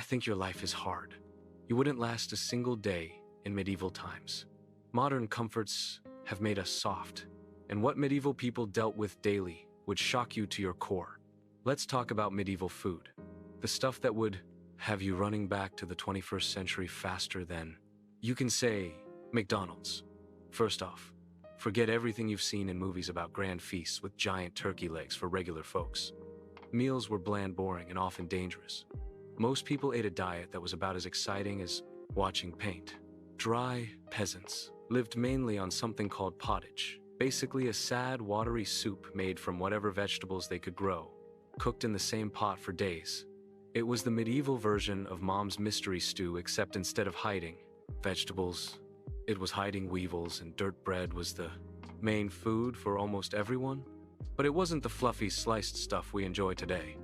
I think your life is hard. You wouldn't last a single day in medieval times. Modern comforts have made us soft, and what medieval people dealt with daily would shock you to your core. Let's talk about medieval food. The stuff that would have you running back to the 21st century faster than you can say McDonald's. First off, forget everything you've seen in movies about grand feasts with giant turkey legs for regular folks. Meals were bland, boring, and often dangerous. Most people ate a diet that was about as exciting as watching paint. Dry peasants lived mainly on something called pottage, basically a sad, watery soup made from whatever vegetables they could grow, cooked in the same pot for days. It was the medieval version of Mom's mystery stew, except instead of hiding vegetables, it was hiding weevils, and dirt bread was the main food for almost everyone. But it wasn't the fluffy sliced stuff we enjoy today.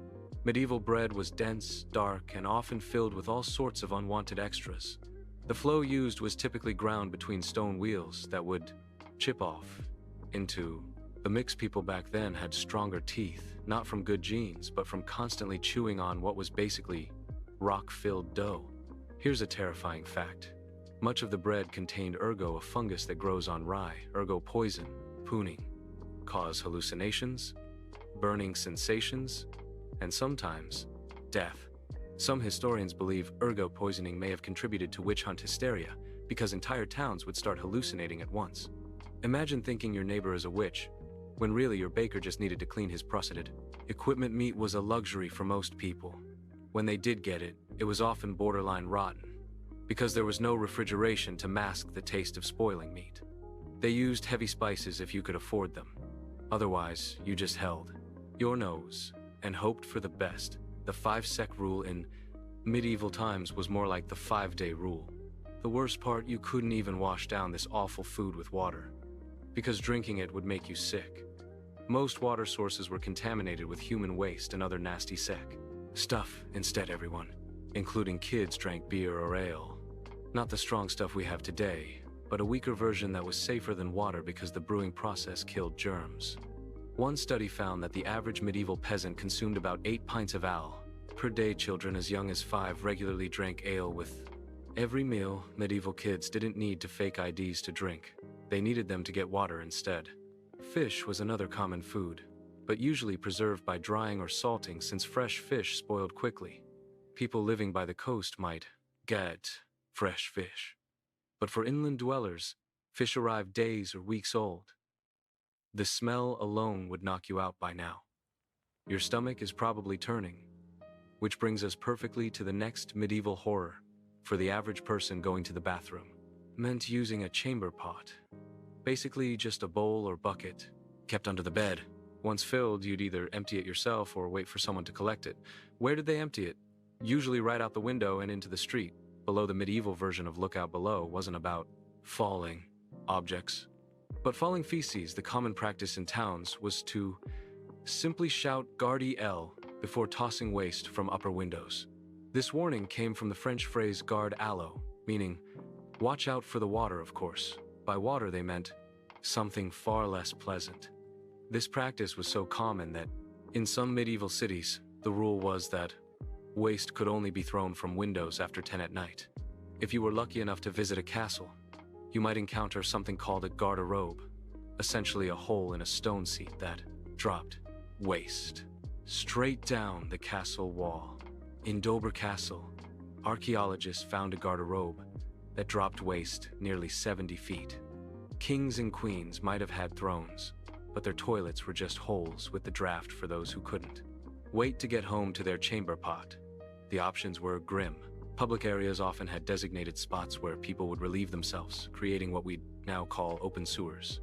Medieval bread was dense, dark, and often filled with all sorts of unwanted extras. The flour used was typically ground between stone wheels that would chip off into. The mixed people back then had stronger teeth, not from good genes, but from constantly chewing on what was basically rock-filled dough. Here's a terrifying fact. Much of the bread contained ergo, a fungus that grows on rye, ergo poison, pruning, cause hallucinations, burning sensations, and sometimes death. Some historians believe ergo poisoning may have contributed to witch hunt hysteria because entire towns would start hallucinating at once. Imagine thinking your neighbor is a witch, when really your baker just needed to clean his prostate. Equipment meat was a luxury for most people. When they did get it, it was often borderline rotten, because there was no refrigeration to mask the taste of spoiling meat. They used heavy spices if you could afford them. Otherwise, you just held your nose and hoped for the best. The 5-sec rule in medieval times was more like the 5-day rule. The worst part, you couldn't even wash down this awful food with water, because drinking it would make you sick. Most water sources were contaminated with human waste and other nasty sec stuff. Instead, everyone, including kids, drank beer or ale. Not the strong stuff we have today, but a weaker version that was safer than water because the brewing process killed germs. One study found that the average medieval peasant consumed about 8 pints of ale per day. Children as young as 5 regularly drank ale with every meal. Medieval kids didn't need to fake IDs to drink. They needed them to get water instead. Fish was another common food, but usually preserved by drying or salting, since fresh fish spoiled quickly. People living by the coast might get fresh fish, but for inland dwellers, fish arrived days or weeks old. The smell alone would knock you out by now. Your stomach is probably turning, which brings us perfectly to the next medieval horror. For the average person, going to the bathroom meant using a chamber pot, basically just a bowl or bucket kept under the bed. Once filled, you'd either empty it yourself or wait for someone to collect it. Where did they empty it? Usually right out the window and into the street. Below. The medieval version of look out below wasn't about falling objects, but falling feces. The common practice in towns was to simply shout "Garde L" before tossing waste from upper windows. This warning came from the French phrase "garde à l'eau," meaning watch out for the water, of course. By water they meant something far less pleasant. This practice was so common that in some medieval cities, the rule was that waste could only be thrown from windows after 10 at night. If you were lucky enough to visit a castle, you might encounter something called a garde-robe, essentially a hole in a stone seat that dropped waste straight down the castle wall. In Dover Castle, archaeologists found a garde-robe that dropped waste nearly 70 feet. Kings and queens might have had thrones, but their toilets were just holes with the draft for those who couldn't wait to get home to their chamber pot. The options were grim. Public areas often had designated spots where people would relieve themselves, creating what we now call open sewers.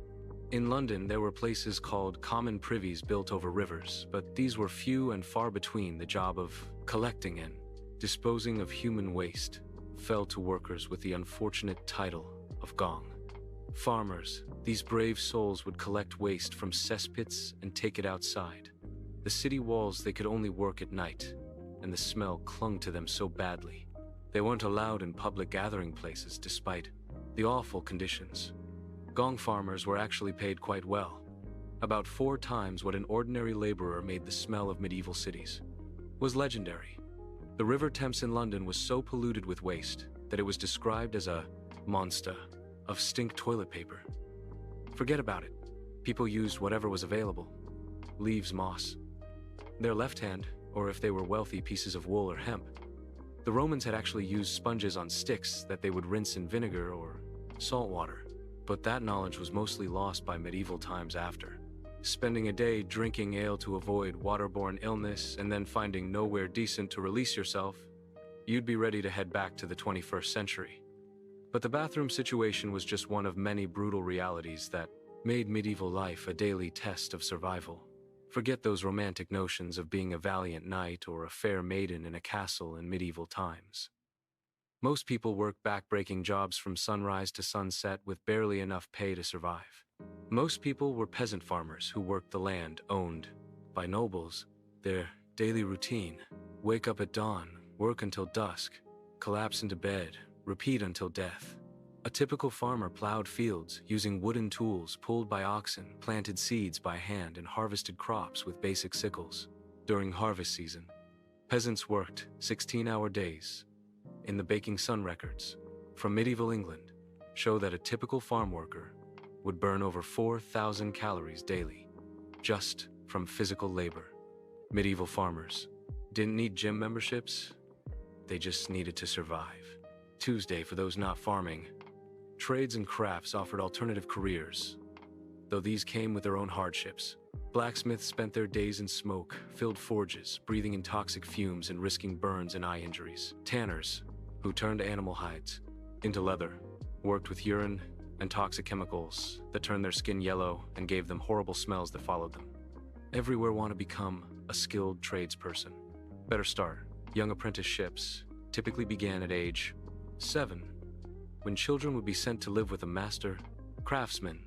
In London, there were places called common privies built over rivers, but these were few and far between. The job of collecting and disposing of human waste fell to workers with the unfortunate title of gong. Farmers, these brave souls, would collect waste from cesspits and take it outside. The city walls, they could only work at night, and the smell clung to them so badly. They weren't allowed in public gathering places despite the awful conditions. Gong farmers were actually paid quite well, about 4 times what an ordinary laborer made. The smell of medieval cities was legendary. The River Thames in London was so polluted with waste that it was described as a monster of stink toilet paper. Forget about it. People used whatever was available. Leaves, moss. Their left hand, or if they were wealthy, pieces of wool or hemp. The Romans had actually used sponges on sticks that they would rinse in vinegar or salt water, but that knowledge was mostly lost by medieval times after. Spending a day drinking ale to avoid waterborne illness and then finding nowhere decent to release yourself, you'd be ready to head back to the 21st century. But the bathroom situation was just one of many brutal realities that made medieval life a daily test of survival. Forget those romantic notions of being a valiant knight or a fair maiden in a castle in medieval times. Most people worked back-breaking jobs from sunrise to sunset with barely enough pay to survive. Most people were peasant farmers who worked the land owned by nobles. Their daily routine: wake up at dawn, work until dusk, collapse into bed, repeat until death. A typical farmer plowed fields using wooden tools pulled by oxen, planted seeds by hand, and harvested crops with basic sickles. During harvest season, peasants worked 16-hour days. In the baking sun records from medieval England show that a typical farm worker would burn over 4,000 calories daily, just from physical labor. Medieval farmers didn't need gym memberships, they just needed to survive. Tuesday, for those not farming, trades and crafts offered alternative careers, though these came with their own hardships. Blacksmiths spent their days in smoke-filled forges, breathing in toxic fumes and risking burns and eye injuries. Tanners, who turned animal hides into leather, worked with urine and toxic chemicals that turned their skin yellow and gave them horrible smells that followed them. Everywhere want to become a skilled tradesperson. Better start. Young apprenticeships typically began at age 7, when children would be sent to live with a master craftsman.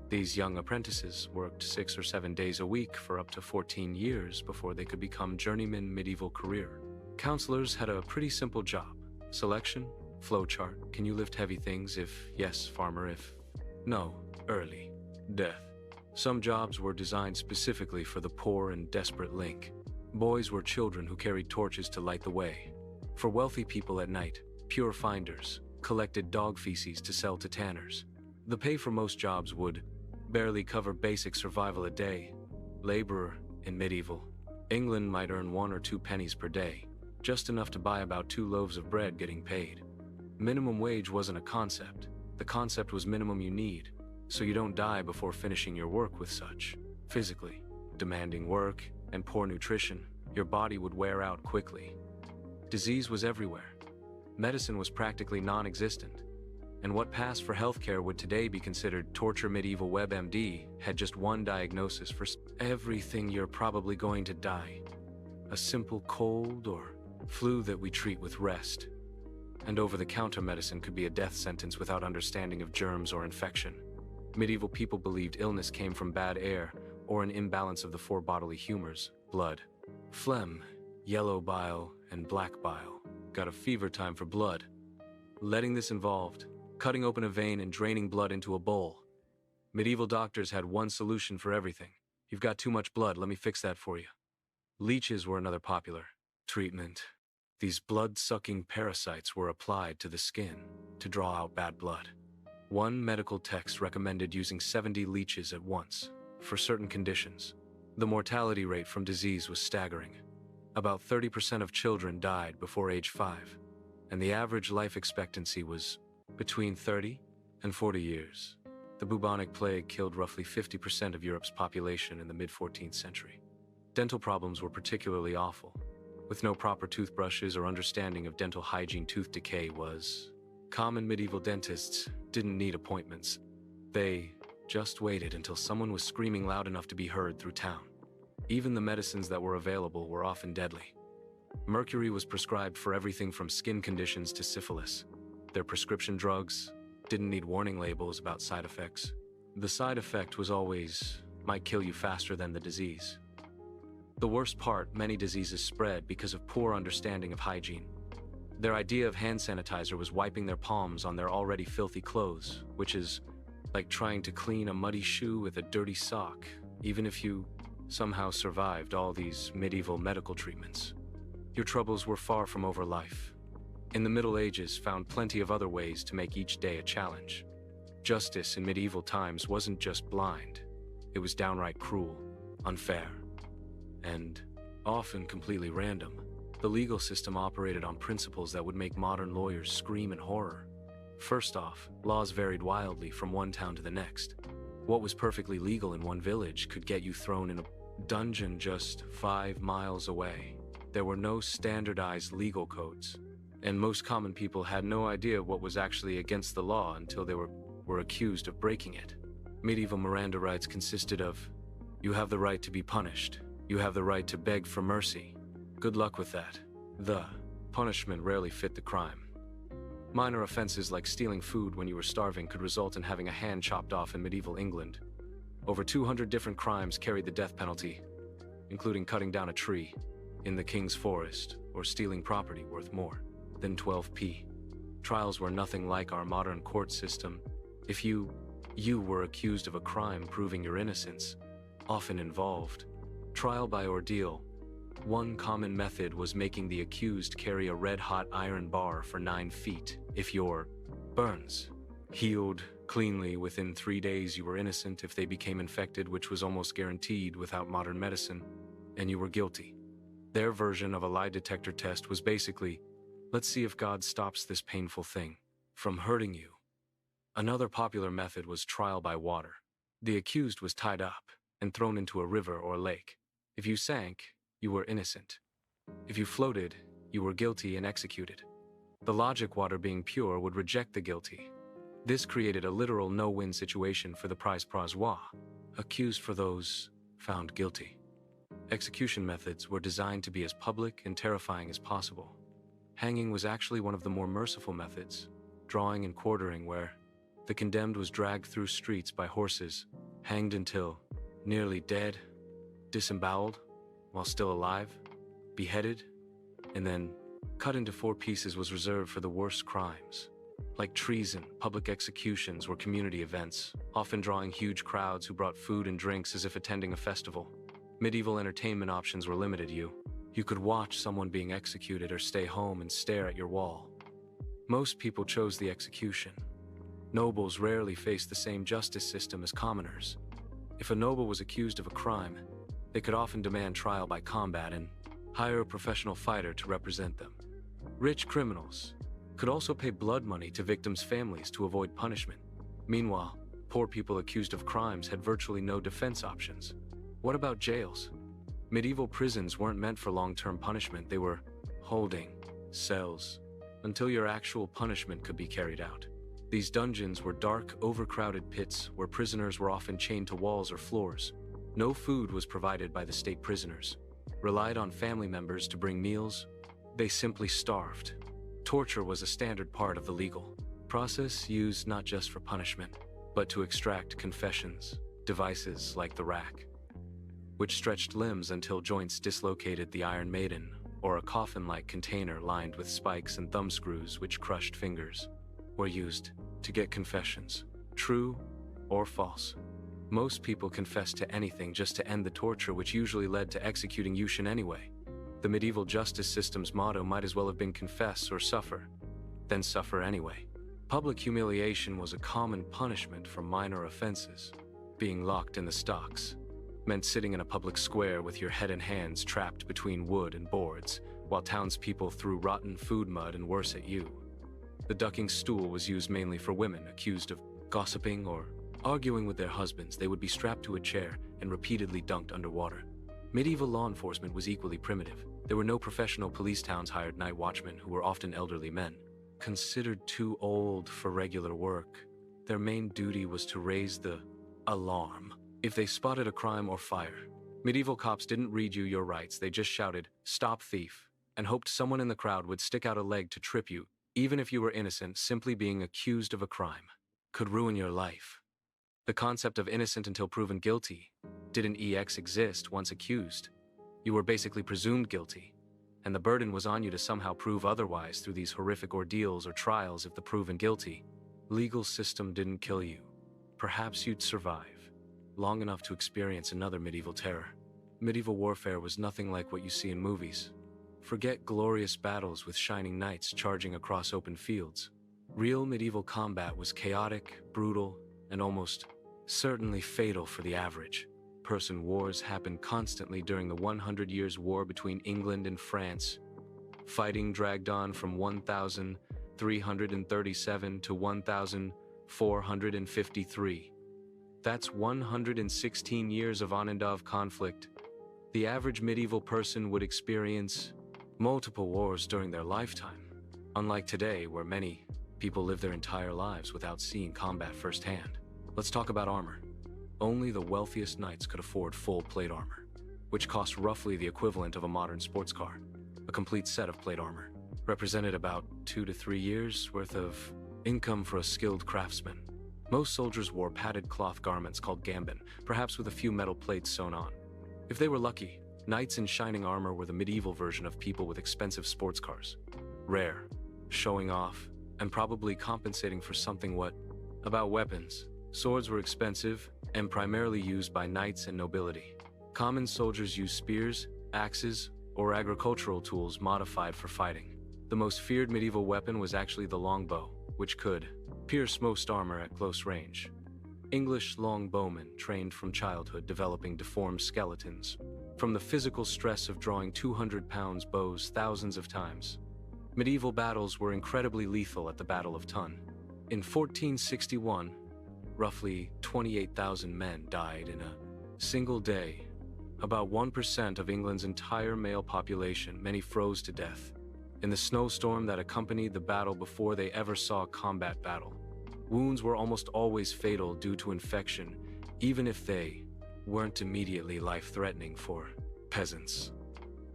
These young apprentices worked 6 or 7 days a week for up to 14 years before they could become journeyman medieval career. Counselors had a pretty simple job. Selection, flowchart. Can you lift heavy things? If yes, farmer. If no, early death. Some jobs were designed specifically for the poor and desperate link. Boys were children who carried torches to light the way. For wealthy people at night, pure finders collected dog feces to sell to tanners. The pay for most jobs would barely cover basic survival a day. Laborer in medieval England might earn 1 or 2 pennies per day, just enough to buy about 2 loaves of bread getting paid. Minimum wage wasn't a concept. The concept was minimum you need, so you don't die before finishing your work with such physically demanding work and poor nutrition. Your body would wear out quickly. Disease was everywhere. Medicine was practically non-existent, and what passed for healthcare would today be considered torture. Medieval WebMD had just one diagnosis for everything: you're probably going to die. A simple cold or flu that we treat with rest. And over-the-counter medicine could be a death sentence without understanding of germs or infection. Medieval people believed illness came from bad air or an imbalance of the 4 bodily humors: blood, phlegm, yellow bile, and black bile. Got a fever time for blood. Letting this involved cutting open a vein and draining blood into a bowl. Medieval doctors had one solution for everything: you've got too much blood, let me fix that for you. Leeches were another popular treatment. These blood-sucking parasites were applied to the skin to draw out bad blood. One medical text recommended using 70 leeches at once for certain conditions. The mortality rate from disease was staggering. About 30% of children died before age 5, and the average life expectancy was between 30 and 40 years. The bubonic plague killed roughly 50% of Europe's population in the mid-14th century. Dental problems were particularly awful. With no proper toothbrushes or understanding of dental hygiene, tooth decay was common. Medieval dentists didn't need appointments. They just waited until someone was screaming loud enough to be heard through town. Even the medicines that were available were often deadly. Mercury was prescribed for everything from skin conditions to syphilis. Their prescription drugs didn't need warning labels about side effects. The side effect was always, might kill you faster than the disease. The worst part: many diseases spread because of poor understanding of hygiene. Their idea of hand sanitizer was wiping their palms on their already filthy clothes, which is like trying to clean a muddy shoe with a dirty sock, even if you somehow survived all these medieval medical treatments. your troubles were far from over life. In the Middle Ages found plenty of other ways to make each day a challenge. Justice in medieval times wasn't just blind, it was downright cruel, unfair, and often completely random. The legal system operated on principles that would make modern lawyers scream in horror. First off, laws varied wildly from one town to the next. What was perfectly legal in one village could get you thrown in a dungeon just 5 miles away. There were no standardized legal codes, and most common people had no idea what was actually against the law until they were accused of breaking it. Medieval Miranda rights consisted of, you have the right to be punished, you have the right to beg for mercy. Good luck with that. The punishment rarely fit the crime. Minor offenses like stealing food when you were starving could result in having a hand chopped off in medieval England. Over 200 different crimes carried the death penalty, including cutting down a tree in the king's forest or stealing property worth more than 12p. Trials were nothing like our modern court system. If you were accused of a crime proving your innocence, often involved trial by ordeal. One common method was making the accused carry a red-hot iron bar for 9 feet. If your burns healed cleanly within 3 days, you were innocent. If they became infected, which was almost guaranteed without modern medicine, and you were guilty. Their version of a lie detector test was basically, let's see if God stops this painful thing from hurting you. Another popular method was trial by water. The accused was tied up and thrown into a river or lake. If you sank, you were innocent. If you floated, you were guilty and executed. The logic, water being pure, would reject the guilty. This created a literal no-win situation for the prise prazois, accused for those found guilty. Execution methods were designed to be as public and terrifying as possible. Hanging was actually one of the more merciful methods, drawing and quartering, where the condemned was dragged through streets by horses, hanged until nearly dead, disemboweled while still alive, beheaded, and then cut into 4 pieces was reserved for the worst crimes. Like treason, public executions were community events, often drawing huge crowds who brought food and drinks as if attending a festival. Medieval entertainment options were limited. You could watch someone being executed or stay home and stare at your wall. Most people chose the execution. Nobles rarely faced the same justice system as commoners. If a noble was accused of a crime, they could often demand trial by combat and hire a professional fighter to represent them. Rich criminals could also pay blood money to victims' families to avoid punishment. Meanwhile, poor people accused of crimes had virtually no defense options. What about jails? Medieval prisons weren't meant for long-term punishment. They were holding cells until your actual punishment could be carried out. These dungeons were dark, overcrowded pits where prisoners were often chained to walls or floors. No food was provided by the state. Prisoners relied on family members to bring meals. They simply starved. Torture was a standard part of the legal process, used not just for punishment, but to extract confessions. Devices like the rack, which stretched limbs until joints dislocated, the Iron Maiden, or a coffin-like container lined with spikes and thumbscrews which crushed fingers, were used to get confessions, true or false. Most people confessed to anything just to end the torture, which usually led to executing you anyway. The medieval justice system's motto might as well have been confess or suffer, then suffer anyway. Public humiliation was a common punishment for minor offenses. Being locked in the stocks meant sitting in a public square with your head and hands trapped between wood and boards, while townspeople threw rotten food, mud, and worse at you. The ducking stool was used mainly for women accused of gossiping or arguing with their husbands. They would be strapped to a chair and repeatedly dunked underwater. Medieval law enforcement was equally primitive. There were no professional police. Towns hired night watchmen who were often elderly men, considered too old for regular work. Their main duty was to raise the alarm if they spotted a crime or fire. Medieval cops didn't read you your rights. They just shouted, "Stop thief," and hoped someone in the crowd would stick out a leg to trip you. Even if you were innocent, simply being accused of a crime could ruin your life. The concept of innocent until proven guilty didn't exist. Once accused, you were basically presumed guilty, and the burden was on you to somehow prove otherwise through these horrific ordeals or trials. If the proven guilty legal system didn't kill you, perhaps you'd survive long enough to experience another medieval terror. Medieval warfare was nothing like what you see in movies. Forget glorious battles with shining knights charging across open fields. Real medieval combat was chaotic, brutal, and almost certainly fatal for the average person. Wars happened constantly during the 100 Years' War between England and France. Fighting dragged on from 1337 to 1453. That's 116 years of on-and-off conflict. The average medieval person would experience multiple wars during their lifetime, unlike today where many people live their entire lives without seeing combat firsthand. Let's talk about armor. Only the wealthiest knights could afford full plate armor, which cost roughly the equivalent of a modern sports car. A complete set of plate armor represented about 2 to 3 years worth of income for a skilled craftsman. Most soldiers wore padded cloth garments called gambin, perhaps with a few metal plates sewn on. If they were lucky, knights in shining armor were the medieval version of people with expensive sports cars. Rare, showing off, and probably compensating for something. What about weapons? Swords were expensive and primarily used by knights and nobility. Common soldiers used spears, axes, or agricultural tools modified for fighting. The most feared medieval weapon was actually the longbow, which could pierce most armor at close range. English longbowmen trained from childhood, developing deformed skeletons from the physical stress of drawing 200-pound bows thousands of times. Medieval battles were incredibly lethal at the Battle of Tun. In 1461, roughly 28,000 men died in a single day. About 1% of England's entire male population. Many froze to death in the snowstorm that accompanied the battle before they ever saw a combat battle. Wounds were almost always fatal due to infection, even if they weren't immediately life-threatening for peasants.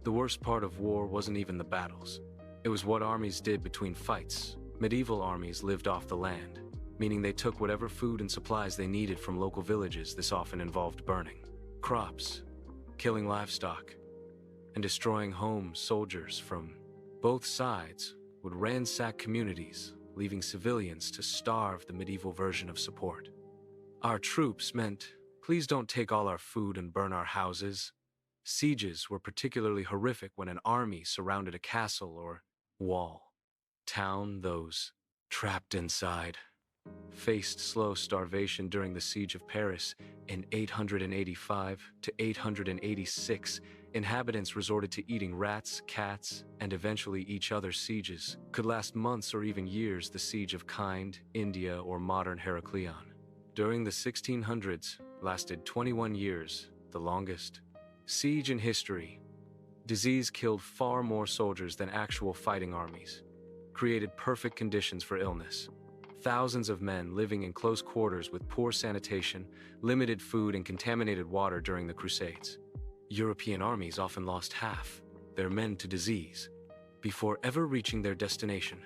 The worst part of war wasn't even the battles. It was what armies did between fights. Medieval armies lived off the land, meaning they took whatever food and supplies they needed from local villages. This often involved burning crops, killing livestock, and destroying homes. Soldiers from both sides would ransack communities, leaving civilians to starve. The medieval version of support. Our troops meant, please don't take all our food and burn our houses. Sieges were particularly horrific when an army surrounded a castle or wall town. Those trapped inside faced slow starvation during the Siege of Paris in 885 to 886. Inhabitants resorted to eating rats, cats, and eventually each other. Sieges could last months or even years. The Siege of Kind, India, or modern Heraclion, during the 1600s, lasted 21 years, the longest siege in history. Disease killed far more soldiers than actual fighting armies, created perfect conditions for illness. Thousands of men living in close quarters with poor sanitation, limited food, and contaminated water during the Crusades. European armies often lost half their men to disease before ever reaching their destination.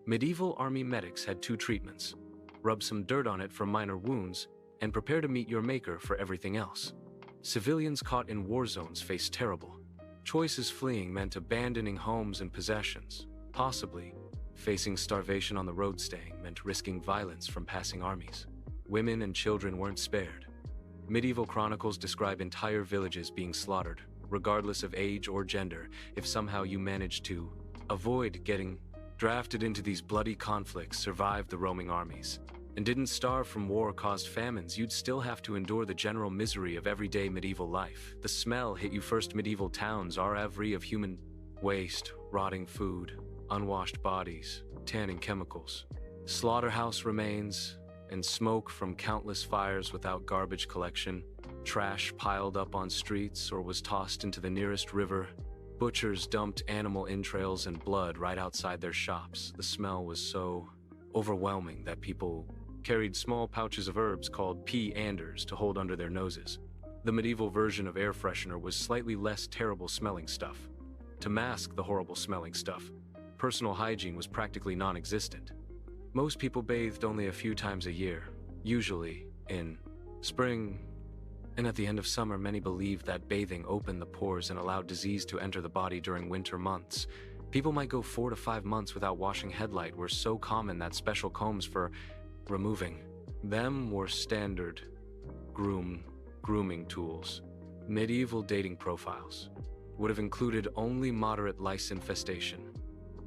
Medieval army medics had 2 treatments: rub some dirt on it for minor wounds, and prepare to meet your maker for everything else. Civilians caught in war zones faced terrible choices. Fleeing meant abandoning homes and possessions, possibly facing starvation on the road. Staying meant risking violence from passing armies. Women and children weren't spared. Medieval chronicles describe entire villages being slaughtered, regardless of age or gender. If somehow you managed to avoid getting drafted into these bloody conflicts, survived the roaming armies, and didn't starve from war-caused famines, you'd still have to endure the general misery of everyday medieval life. The smell hit you first. Medieval towns are every of human waste, rotting food, unwashed bodies, tanning chemicals, slaughterhouse remains, and smoke from countless fires without garbage collection. Trash piled up on streets or was tossed into the nearest river. Butchers dumped animal entrails and blood right outside their shops. The smell was so overwhelming that people carried small pouches of herbs called pea-anders to hold under their noses. The medieval version of air freshener was slightly less terrible smelling stuff. To mask the horrible smelling stuff, personal hygiene was practically non-existent. Most people bathed only a few times a year, usually in spring and at the end of summer. Many believed that bathing opened the pores and allowed disease to enter the body during winter months. People might go 4 to 5 months without washing. Headlight were so common that special combs for removing them were standard grooming tools. Medieval dating profiles would have included only moderate lice infestation.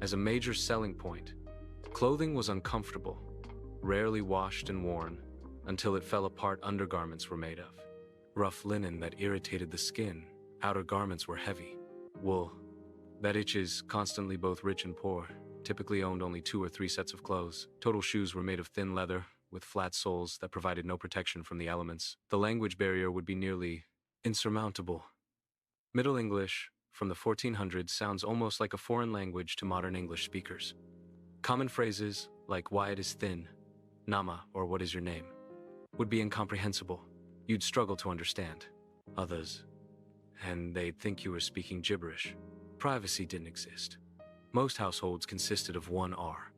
As a major selling point, clothing was uncomfortable, rarely washed and worn, until it fell apart undergarments were made of. Rough linen that irritated the skin, outer garments were heavy. Wool that itches constantly, both rich and poor, typically owned only 2 or 3 sets of clothes. Total shoes were made of thin leather, with flat soles that provided no protection from the elements. The language barrier would be nearly insurmountable. Middle English, from the 1400s, sounds almost like a foreign language to modern English speakers. Common phrases like "why it is thin," "nama," or "what is your name," would be incomprehensible. You'd struggle to understand others, and they'd think you were speaking gibberish. Privacy didn't exist. Most households consisted of one R,